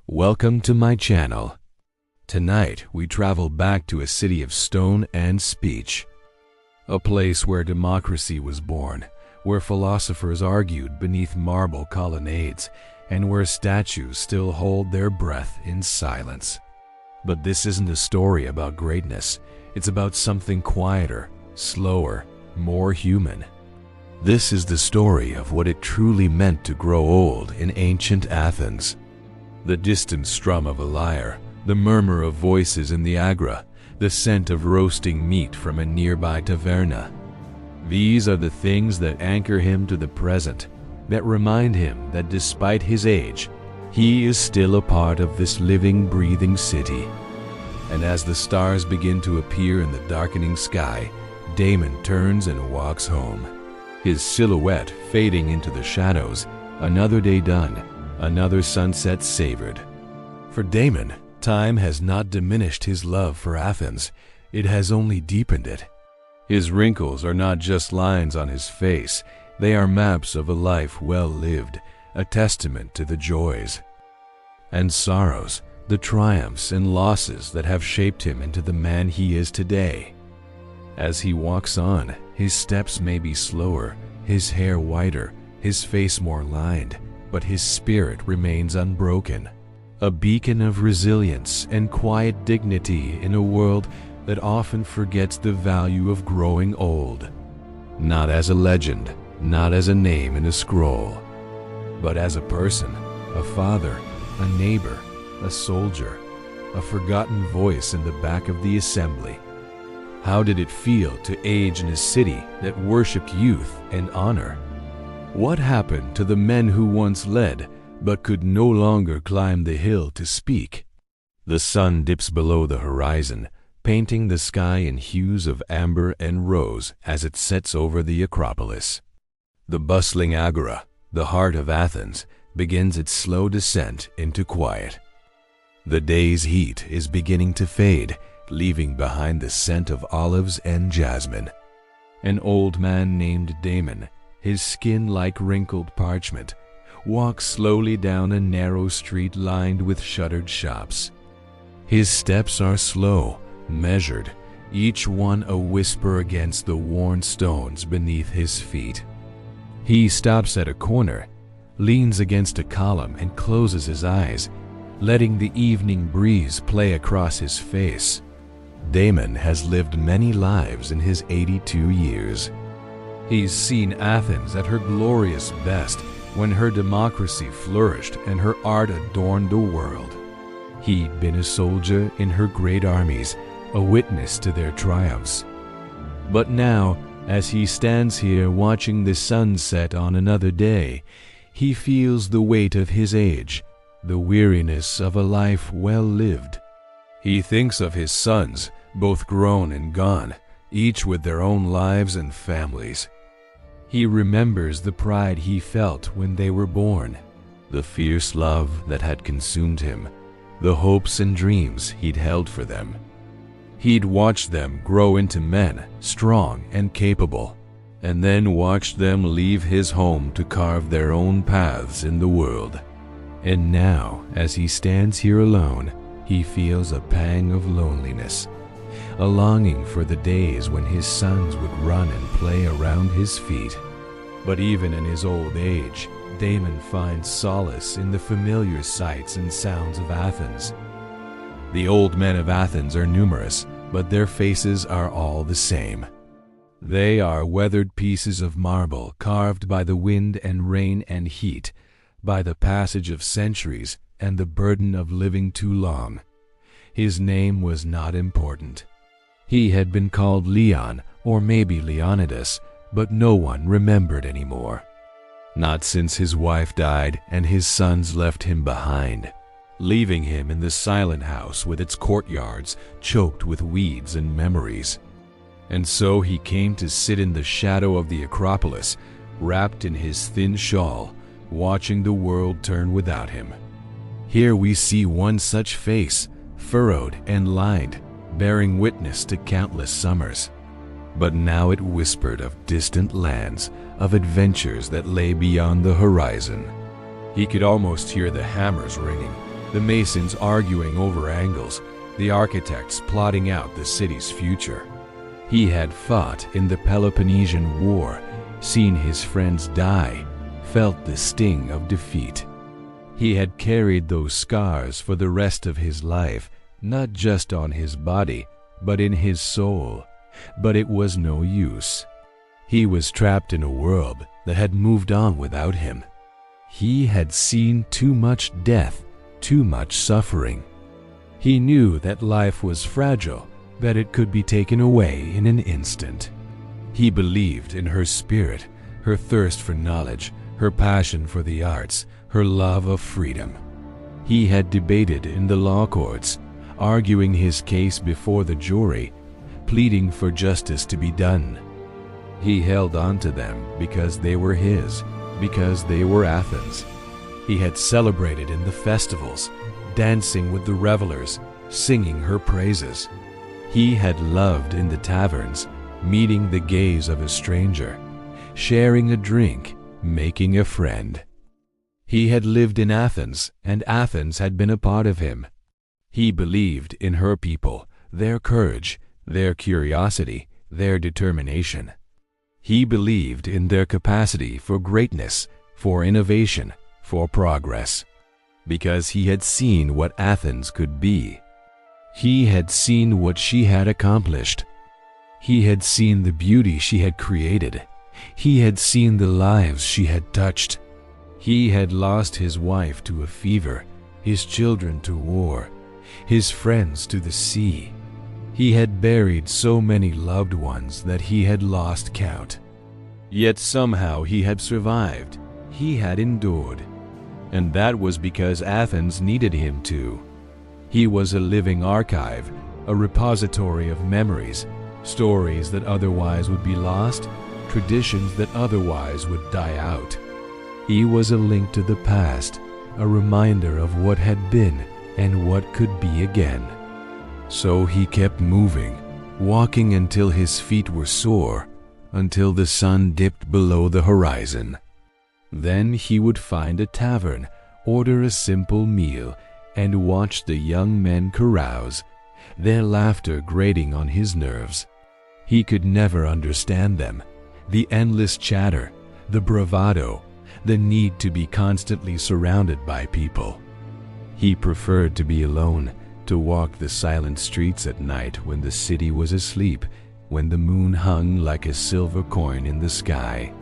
Welcome to my channel. Tonight we travel back to a city of stone and speech, a place where democracy was born, where philosophers argued beneath marble colonnades, and where statues still hold their breath in silence. But this isn't a story about greatness. It's about something quieter, slower, more human. This is the story of what it truly meant to grow old in ancient Athens. The distant strum of a lyre, the murmur of voices in the agora, the scent of roasting meat from a nearby taverna. These are the things that anchor him to the present, that remind him that despite his age, he is still a part of this living, breathing city. And as the stars begin to appear in the darkening sky, Damon turns and walks home, his silhouette fading into the shadows. Another day done, another sunset savored. For Damon, time has not diminished his love for Athens, it has only deepened it. His wrinkles are not just lines on his face, they are maps of a life well lived, a testament to the joys and sorrows, the triumphs and losses that have shaped him into the man he is today. As he walks on, his steps may be slower, his hair whiter, his face more lined, but his spirit remains unbroken, a beacon of resilience and quiet dignity in a world that often forgets the value of growing old. Not as a legend, not as a name in a scroll, but as a person, a father, a neighbor, a soldier, a forgotten voice in the back of the assembly. How did it feel to age in a city that worshipped youth and honor? What happened to the men who once led, but could no longer climb the hill to speak? The sun dips below the horizon, painting the sky in hues of amber and rose as it sets over the Acropolis. The bustling agora, the heart of Athens, begins its slow descent into quiet. The day's heat is beginning to fade, leaving behind the scent of olives and jasmine. An old man named Damon, his skin like wrinkled parchment, walks slowly down a narrow street lined with shuttered shops. His steps are slow, measured, each one a whisper against the worn stones beneath his feet. He stops at a corner, leans against a column and closes his eyes, letting the evening breeze play across his face. Damon has lived many lives in his 82 years. He's seen Athens at her glorious best, when her democracy flourished and her art adorned the world. He'd been a soldier in her great armies, a witness to their triumphs. But now, as he stands here watching the sun set on another day, he feels the weight of his age, the weariness of a life well lived. He thinks of his sons, both grown and gone, each with their own lives and families. He remembers the pride he felt when they were born, the fierce love that had consumed him, the hopes and dreams he'd held for them. He'd watched them grow into men, strong and capable, and then watched them leave his home to carve their own paths in the world. And now, as he stands here alone, he feels a pang of loneliness, a longing for the days when his sons would run and play around his feet. But even in his old age, Damon finds solace in the familiar sights and sounds of Athens. The old men of Athens are numerous, but their faces are all the same. They are weathered pieces of marble carved by the wind and rain and heat, by the passage of centuries and the burden of living too long. His name was not important. He had been called Leon, or maybe Leonidas, but no one remembered anymore. Not since his wife died and his sons left him behind, leaving him in the silent house with its courtyards choked with weeds and memories. And so he came to sit in the shadow of the Acropolis, wrapped in his thin shawl, watching the world turn without him. Here we see one such face, furrowed and lined, bearing witness to countless summers. But now it whispered of distant lands, of adventures that lay beyond the horizon. He could almost hear the hammers ringing, the masons arguing over angles, the architects plotting out the city's future. He had fought in the Peloponnesian War, seen his friends die, felt the sting of defeat. He had carried those scars for the rest of his life, not just on his body, but in his soul. But it was no use. He was trapped in a world that had moved on without him. He had seen too much death, too much suffering. He knew that life was fragile, that it could be taken away in an instant. He believed in her spirit, her thirst for knowledge, her passion for the arts, her love of freedom. He had debated in the law courts, arguing his case before the jury, pleading for justice to be done. He held on to them because they were his, because they were Athens. He had celebrated in the festivals, dancing with the revelers, singing her praises. He had loved in the taverns, meeting the gaze of a stranger, sharing a drink, making a friend. He had lived in Athens, and Athens had been a part of him. He believed in her people, their courage, their curiosity, their determination. He believed in their capacity for greatness, for innovation, for progress, because he had seen what Athens could be. He had seen what she had accomplished. He had seen the beauty she had created. He had seen the lives she had touched. He had lost his wife to a fever, his children to war, his friends to the sea. He had buried so many loved ones that he had lost count. Yet somehow he had survived. He had endured. And that was because Athens needed him to. He was a living archive, a repository of memories, stories that otherwise would be lost, traditions that otherwise would die out. He was a link to the past, a reminder of what had been and what could be again. So he kept moving, walking until his feet were sore, until the sun dipped below the horizon. Then he would find a tavern, order a simple meal, and watch the young men carouse, their laughter grating on his nerves. He could never understand them, the endless chatter, the bravado, the need to be constantly surrounded by people. He preferred to be alone, to walk the silent streets at night when the city was asleep, when the moon hung like a silver coin in the sky.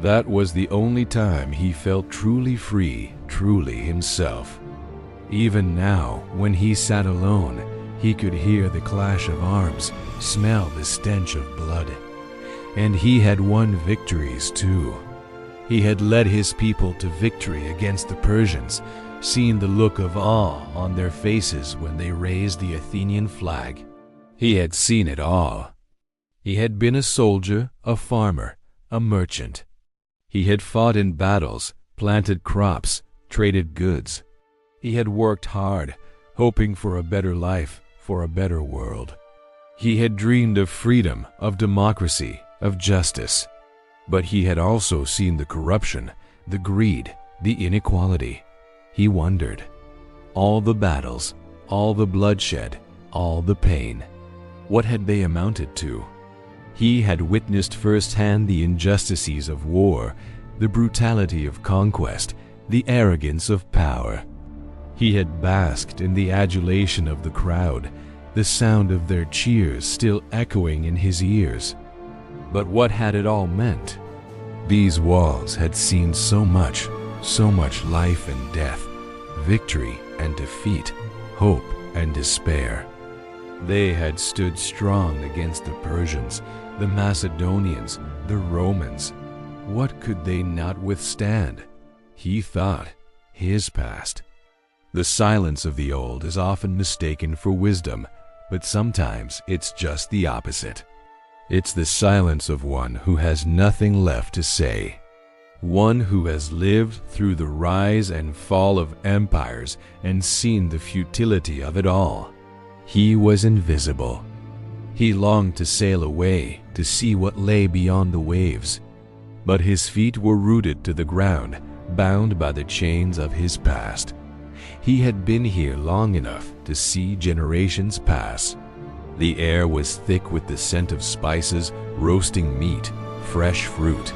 That was the only time he felt truly free, truly himself. Even now, when he sat alone, he could hear the clash of arms, smell the stench of blood. And he had won victories too. He had led his people to victory against the Persians, seen the look of awe on their faces when they raised the Athenian flag. He had seen it all. He had been a soldier, a farmer, a merchant. He had fought in battles, planted crops, traded goods. He had worked hard, hoping for a better life, for a better world. He had dreamed of freedom, of democracy, of justice. But he had also seen the corruption, the greed, the inequality. He wondered. All the battles, all the bloodshed, all the pain. What had they amounted to? He had witnessed firsthand the injustices of war, the brutality of conquest, the arrogance of power. He had basked in the adulation of the crowd, the sound of their cheers still echoing in his ears. But what had it all meant? These walls had seen so much life and death, victory and defeat, hope and despair. They had stood strong against the Persians, the Macedonians, the Romans. What could they not withstand? He thought, his past. The silence of the old is often mistaken for wisdom, but sometimes it's just the opposite. It's the silence of one who has nothing left to say. One who has lived through the rise and fall of empires and seen the futility of it all. He was invisible. He longed to sail away, to see what lay beyond the waves. But his feet were rooted to the ground, bound by the chains of his past. He had been here long enough to see generations pass. The air was thick with the scent of spices, roasting meat, fresh fruit.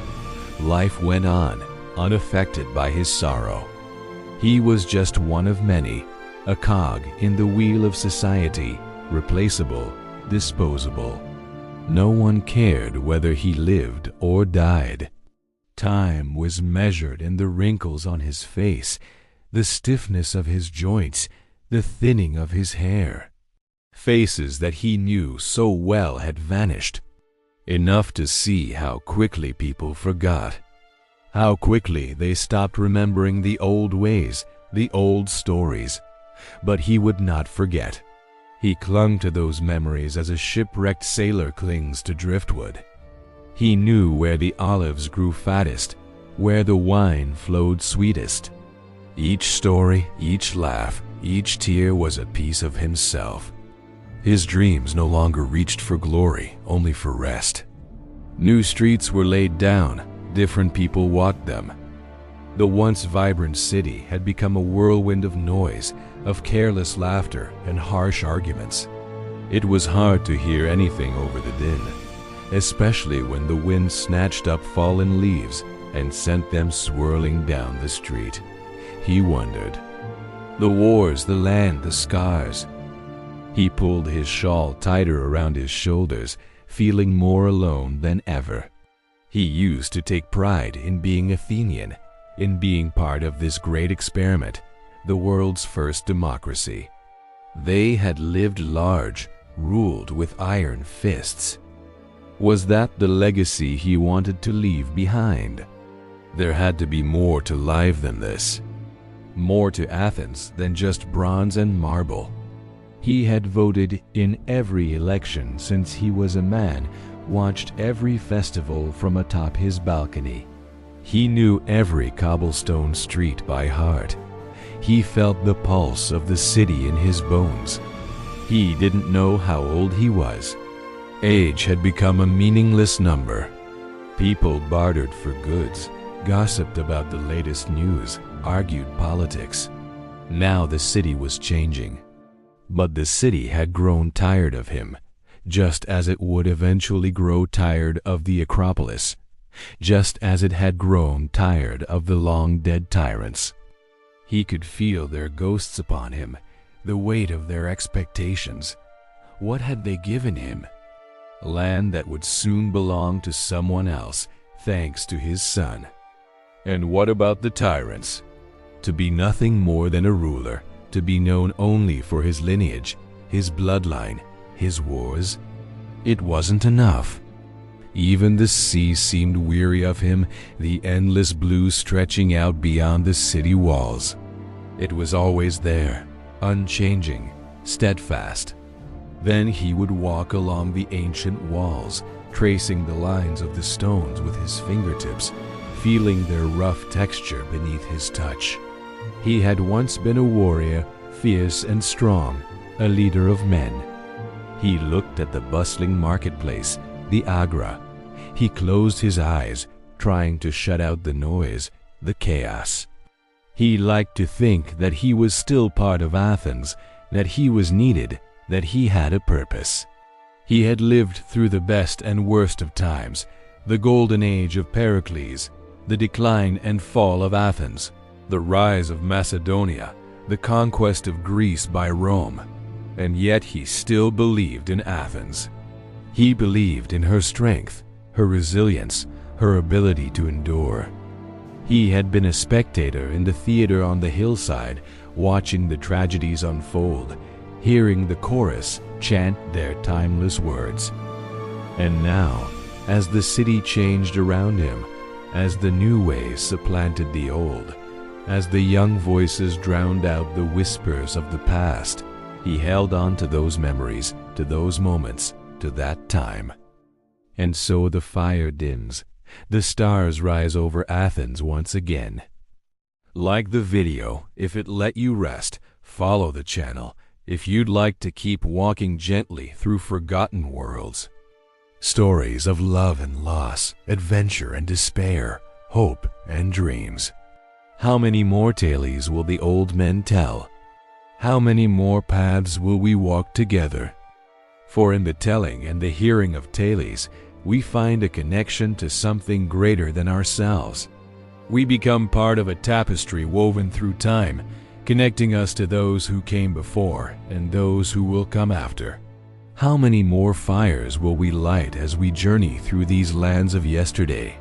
Life went on, unaffected by his sorrow. He was just one of many, a cog in the wheel of society, replaceable, disposable. No one cared whether he lived or died. Time was measured in the wrinkles on his face, the stiffness of his joints, the thinning of his hair. Faces that he knew so well had vanished, enough to see how quickly people forgot, how quickly they stopped remembering the old ways, the old stories. But he would not forget. He clung to those memories as a shipwrecked sailor clings to driftwood. He knew where the olives grew fattest, where the wine flowed sweetest. Each story, each laugh, each tear was a piece of himself. His dreams no longer reached for glory, only for rest. New streets were laid down, different people walked them. The once vibrant city had become a whirlwind of noise, of careless laughter and harsh arguments. It was hard to hear anything over the din, especially when the wind snatched up fallen leaves and sent them swirling down the street. He wondered. The wars, the land, the scars. He pulled his shawl tighter around his shoulders, feeling more alone than ever. He used to take pride in being Athenian, in being part of this great experiment, the world's first democracy. They had lived large, ruled with iron fists. Was that the legacy he wanted to leave behind? There had to be more to life than this, more to Athens than just bronze and marble. He had voted in every election since he was a man, watched every festival from atop his balcony. He knew every cobblestone street by heart. He felt the pulse of the city in his bones. He didn't know how old he was. Age had become a meaningless number. People bartered for goods, gossiped about the latest news, argued politics. Now the city was changing. But the city had grown tired of him, just as it would eventually grow tired of the Acropolis, just as it had grown tired of the long-dead tyrants. He could feel their ghosts upon him, the weight of their expectations. What had they given him? Land that would soon belong to someone else, thanks to his son. And what about the tyrants? To be nothing more than a ruler, to be known only for his lineage, his bloodline, his wars? It wasn't enough. Even the sea seemed weary of him, the endless blue stretching out beyond the city walls. It was always there, unchanging, steadfast. Then he would walk along the ancient walls, tracing the lines of the stones with his fingertips, feeling their rough texture beneath his touch. He had once been a warrior, fierce and strong, a leader of men. He looked at the bustling marketplace, the agora. He closed his eyes, trying to shut out the noise, the chaos. He liked to think that he was still part of Athens, that he was needed, that he had a purpose. He had lived through the best and worst of times, the golden age of Pericles, the decline and fall of Athens, the rise of Macedonia, the conquest of Greece by Rome, and yet he still believed in Athens. He believed in her strength, her resilience, her ability to endure. He had been a spectator in the theater on the hillside, watching the tragedies unfold, hearing the chorus chant their timeless words. And now, as the city changed around him, as the new ways supplanted the old, as the young voices drowned out the whispers of the past, he held on to those memories, to those moments, to that time. And so the fire dims, the stars rise over Athens once again. Like the video if it let you rest, follow the channel if you'd like to keep walking gently through forgotten worlds. Stories of love and loss, adventure and despair, hope and dreams. How many more tales will the old men tell? how many more paths will we walk together? For in the telling and the hearing of tales, we find a connection to something greater than ourselves. We become part of a tapestry woven through time, connecting us to those who came before and those who will come after. How many more fires will we light as we journey through these lands of yesterday?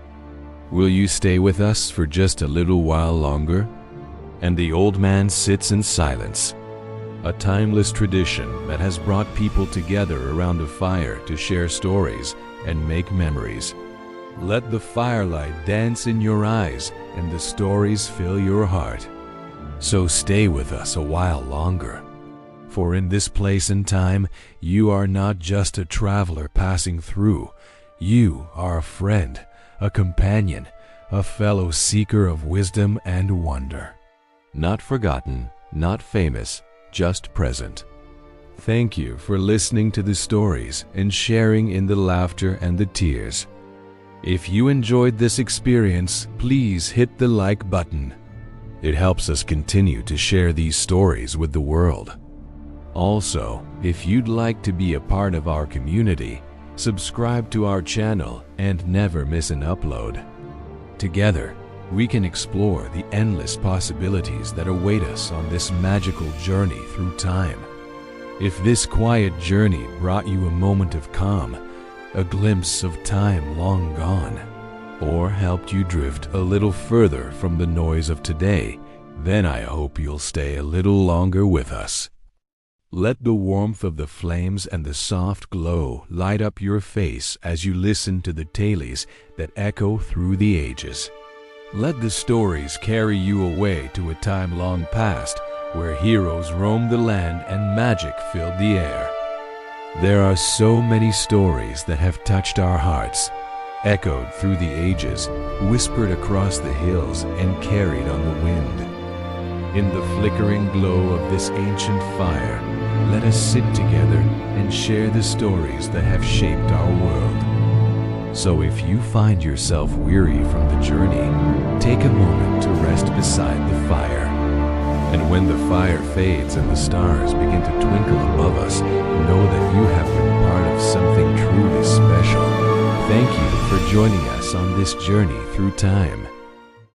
Will you stay with us for just a little while longer? And the old man sits in silence, a timeless tradition that has brought people together around a fire to share stories and make memories. Let the firelight dance in your eyes and the stories fill your heart. So stay with us a while longer. For in this place and time, you are not just a traveler passing through. You are a friend, a companion, a fellow seeker of wisdom and wonder. Not forgotten, not famous, just present. Thank you for listening to the stories and sharing in the laughter and the tears. If you enjoyed this experience, please hit the like button. It helps us continue to share these stories with the world. Also, if you'd like to be a part of our community, subscribe to our channel and never miss an upload. Together, we can explore the endless possibilities that await us on this magical journey through time. If this quiet journey brought you a moment of calm, a glimpse of time long gone, or helped you drift a little further from the noise of today, then I hope you'll stay a little longer with us. Let the warmth of the flames and the soft glow light up your face as you listen to the tales that echo through the ages. Let the stories carry you away to a time long past where heroes roamed the land and magic filled the air. There are so many stories that have touched our hearts, echoed through the ages, whispered across the hills, and carried on the wind. In the flickering glow of this ancient fire, let us sit together and share the stories that have shaped our world. So if you find yourself weary from the journey, take a moment to rest beside the fire. And when the fire fades and the stars begin to twinkle above us, know that you have been part of something truly special. Thank you for joining us on this journey through time.